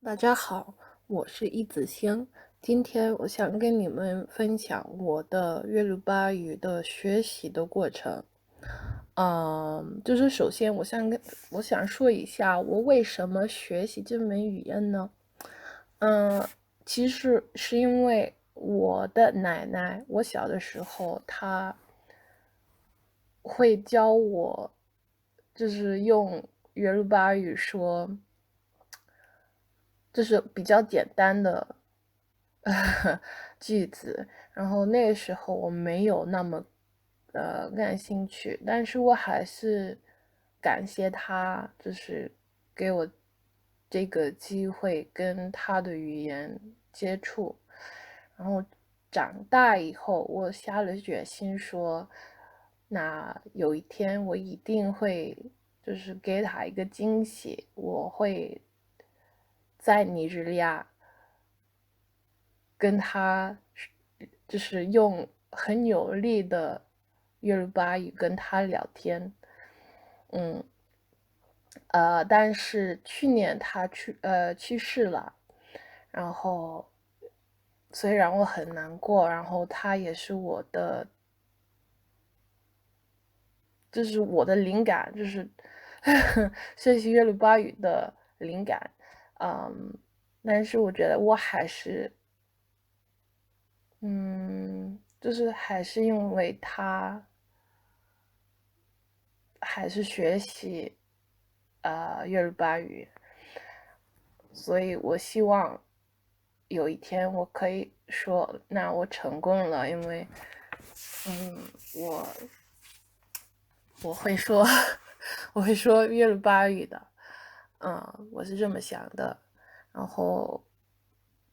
大家好，我是易子星。今天我想跟你们分享我的约鲁巴语的学习的过程。就是首先我想说一下，我为什么学习这门语言呢？嗯，其实是因为我的奶奶，我小的时候她会教我，就是用约鲁巴语说，就是比较简单的句子。然后那个时候我没有那么感兴趣，但是我还是感谢他，就是给我这个机会跟他的语言接触。然后长大以后，我下了决心说，那有一天我一定会就是给他一个惊喜，我会在尼日利亚跟他就是用很有力的约鲁巴语跟他聊天。嗯，但是去年他去世了。然后虽然我很难过，然后他也是就是我的灵感，就是学习约鲁巴语的灵感。嗯，但是我觉得我还是就是还是因为他还是学习约鲁巴语，所以我希望有一天我可以说，那我成功了，因为嗯，我我会说我会说约鲁巴语的。我是这么想的。然后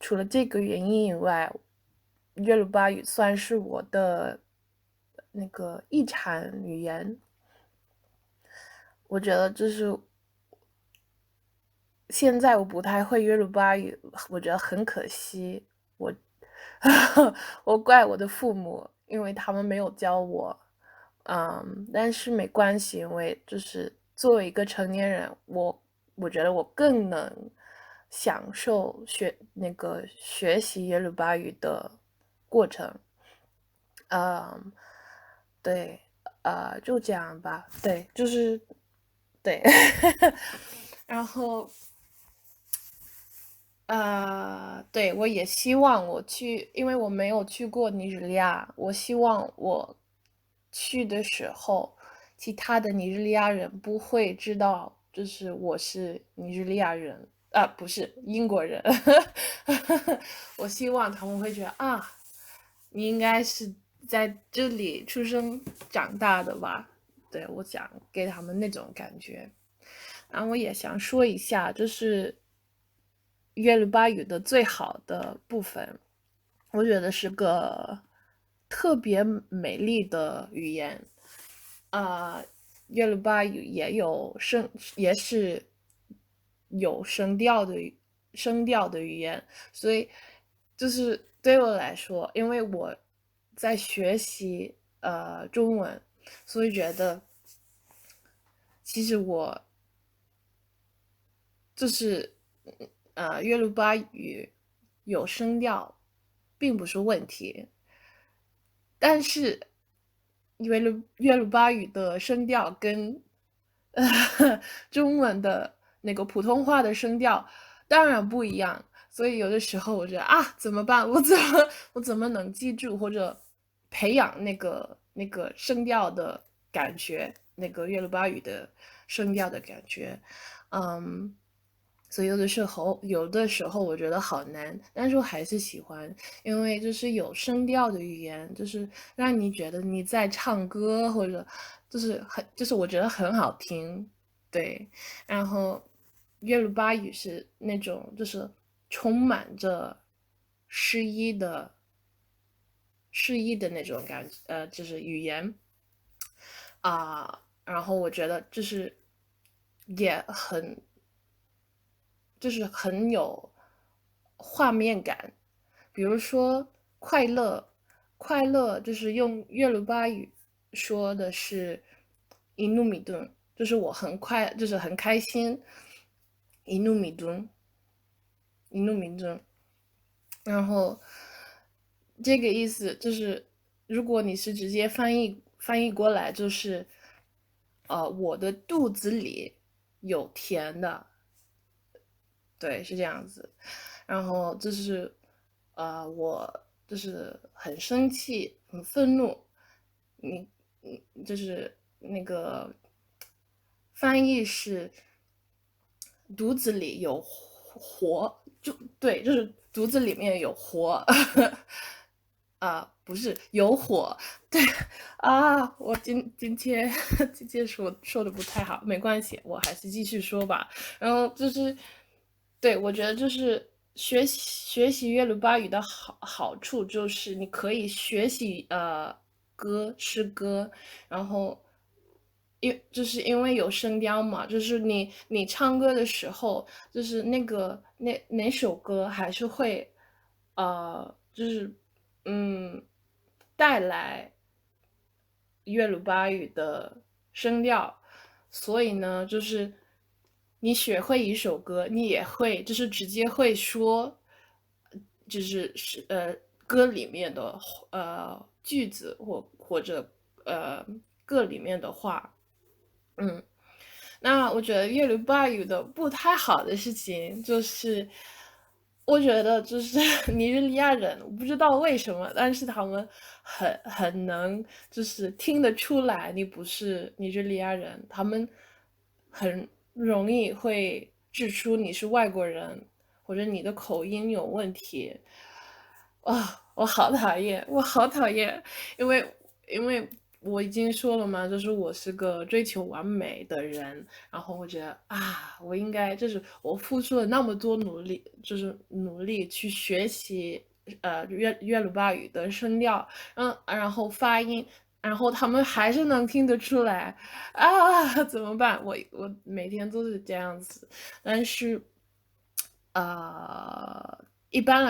除了这个原因以外，约鲁巴语算是我的那个遗产语言。我觉得就是现在我不太会约鲁巴语，我觉得很可惜。我我怪我的父母，因为他们没有教我。但是没关系，因为就是作为一个成年人，我觉得我更能享受学习耶鲁巴语的过程。嗯，对。就这样吧。对，就是对。然后对，我也希望我去，因为我没有去过尼日利亚，我希望我去的时候，其他的尼日利亚人不会知道，就是我是尼日利亚人。不是英国人。我希望他们会觉得你应该是在这里出生长大的吧？对，我想给他们那种感觉。然后我也想说一下，就是约鲁巴语的最好的部分，我觉得是个特别美丽的语言。啊、约鲁巴语也是有声调的语言。所以就是对我来说，因为我在学习中文，所以觉得其实我就是约鲁巴语有声调，并不是问题。但是约鲁巴语的声调跟中文的那个普通话的声调当然不一样。所以有的时候我觉得怎么办？我怎么能记住或者培养那个声调的感觉，那个约鲁巴语的声调的感觉。嗯，所以有的时候我觉得好难，但是我还是喜欢。因为就是有声调的语言，就是让你觉得你在唱歌，或者就是我觉得很好听。对。然后约鲁巴语是那种就是充满着诗意的诗意的那种就是语言。然后我觉得就是也很有画面感。比如说快乐，快乐就是用约鲁巴语说的是伊努米顿，就是我很快，就是很开心。伊努米顿。一怒明争。然后这个意思就是，如果你是直接翻译过来，就是我的肚子里有甜的，对，是这样子。然后就是我就是很生气，很愤怒，就是那个翻译是肚子里有活，就对，就是肚子里面有活。不是有火，对我今天今天说的不太好，没关系，我还是继续说吧。然后就是，对，我觉得就是学习耶鲁巴语的好处就是你可以学习诗歌，然后就是因为有声调嘛，就是你唱歌的时候，就是那首歌还是会就是带来耶鲁巴语的声调，所以呢，就是你学会一首歌，你也会就是直接会说，就是歌里面的句子或者歌里面的话。嗯，那我觉得耶鲁巴语的不太好的事情就是，我觉得就是尼日利亚人，我不知道为什么，但是他们很能就是听得出来你不是尼日利亚人，他们很容易会指出你是外国人，或者你的口音有问题。我好讨厌，我好讨厌，因为因为我已经说了嘛，就是我是个追求完美的人，然后我觉得我应该就是我付出了那么多努力，就是努力去学习约鲁巴语的声调，然后发音，然后他们还是能听得出来怎么办？我每天都是这样子，但是一般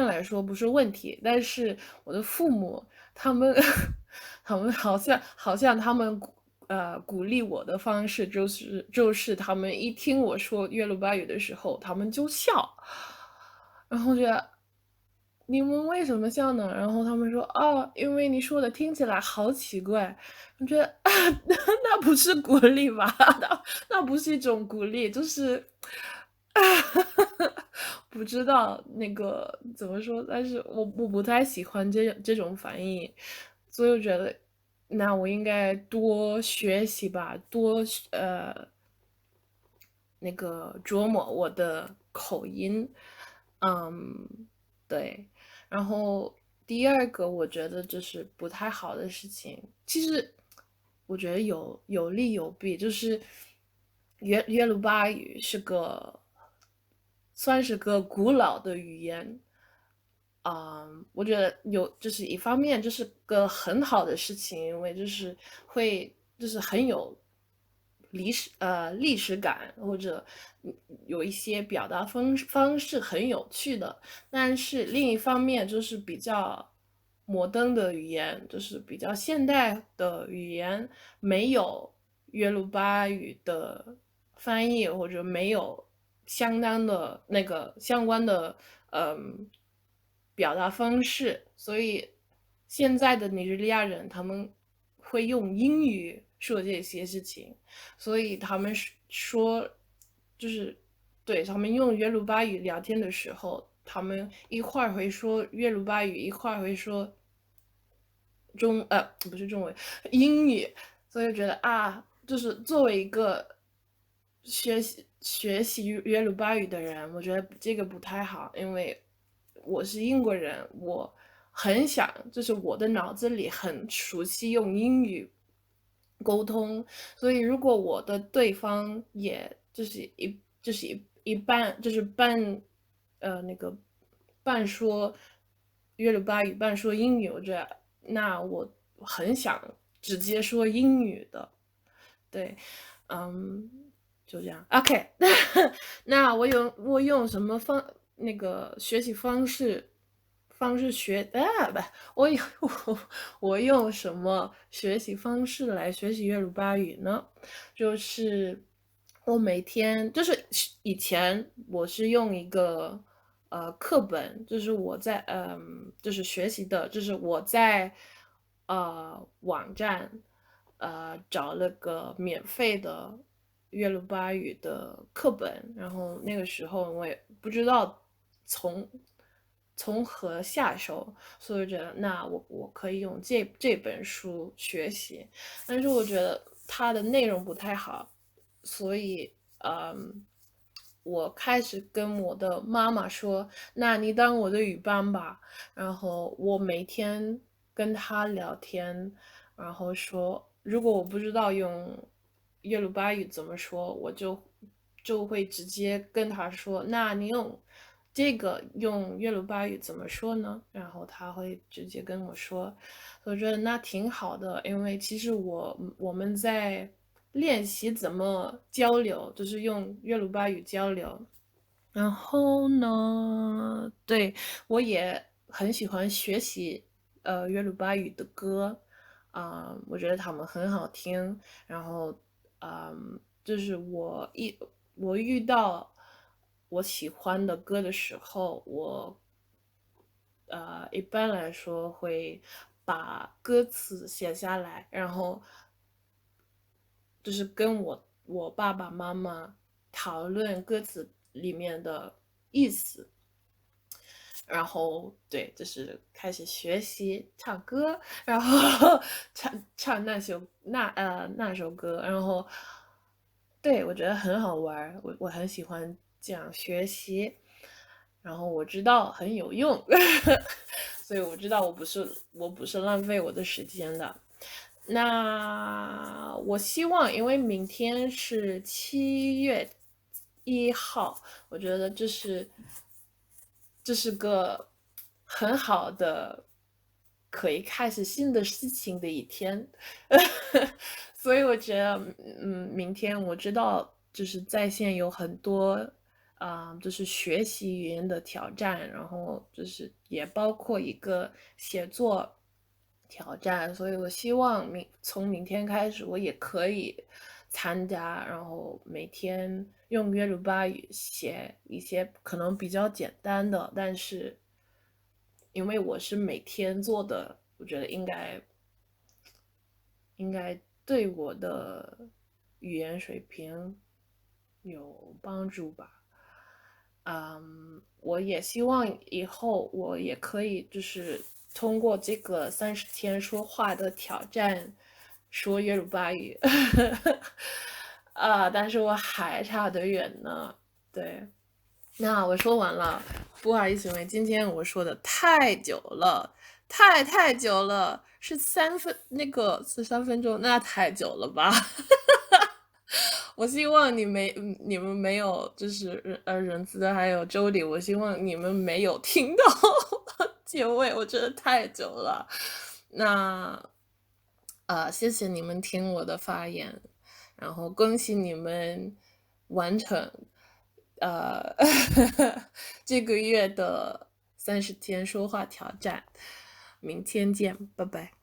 来说，不是问题，但是我的父母他们他们好像他们鼓励我的方式就是他们一听我说耶鲁巴语的时候，他们就笑，然后觉得你们为什么笑呢？然后他们说因为你说的听起来好奇怪。我觉得那不是鼓励吧？那不是一种鼓励，就是不知道那个怎么说，但是我不太喜欢这种反应，所以我觉得那我应该多学习吧，多那个琢磨我的口音。嗯，对。然后第二个，我觉得就是不太好的事情，其实我觉得有利有弊，就是耶鲁巴语算是个古老的语言。我觉得就是一方面就是个很好的事情，因为就是会就是很有历史感，或者有一些表达方式很有趣的。但是另一方面就是比较摩登的语言，就是比较现代的语言，没有约鲁巴语的翻译，或者没有相当的那个相关的表达方式，所以现在的尼日利亚人他们会用英语说这些事情，所以他们说就是对他们用约鲁巴语聊天的时候，他们一会儿会说约鲁巴语，一会儿会说不是中文，英语，所以觉得就是作为一个学习约鲁巴语的人，我觉得这个不太好，因为我是英国人，我很想，就是我的脑子里很熟悉用英语沟通，所以如果我的对方也就是一半就是那个半说约鲁巴语半说英语，我觉得那我很想直接说英语的，对。嗯，就这样。OK，那我用什么那个学习方式学不，我用我用什么学习方式来学习耶鲁巴语呢？就是我每天就是以前我是用一个课本，就是我在就是学习的，就是我在网站找了个免费的岳鲁巴语的课本，然后那个时候我也不知道从从何下手，所以我觉得那我可以用这本书学习，但是我觉得它的内容不太好，所以我开始跟我的妈妈说，那你当我的语伴吧，然后我每天跟她聊天，然后说，如果我不知道用耶鲁巴语怎么说，我就会直接跟她说，那你用这个用耶鲁巴语怎么说呢？然后她会直接跟我说，我觉得那挺好的，因为其实我们在练习怎么交流，就是用耶鲁巴语交流。然后呢，对，我也很喜欢学习约鲁巴语的歌，我觉得他们很好听。然后就是我遇到我喜欢的歌的时候，我一般来说会把歌词写下来，然后就是跟我爸爸妈妈讨论歌词里面的意思，然后对，就是开始学习唱歌，然后唱那首歌，然后对我觉得很好玩我很喜欢这样学习，然后我知道很有用，所以我知道我不是浪费我的时间的。那我希望，因为明天是7月1号，我觉得这是个很好的可以开始新的事情的一天，所以我觉得，明天我知道就是在线有很多就是学习语言的挑战，然后就是也包括一个写作挑战，所以我希望从明天开始，我也可以参加，然后每天用约鲁巴语写一些可能比较简单的，但是因为我是每天做的，我觉得应该对我的语言水平有帮助吧。我也希望以后我也可以就是通过这个30天说话的挑战说耶鲁巴语，但是我还差得远呢。对，那我说完了，不好意思，因为今天我说的太久了，太久了，是3分钟，那太久了吧？我希望你们没有，就是仁慈还有周里，我希望你们没有听到结尾，我觉得太久了。那谢谢你们听我的发言，然后恭喜你们完成呃这个月的30天说话挑战，明天见，拜拜。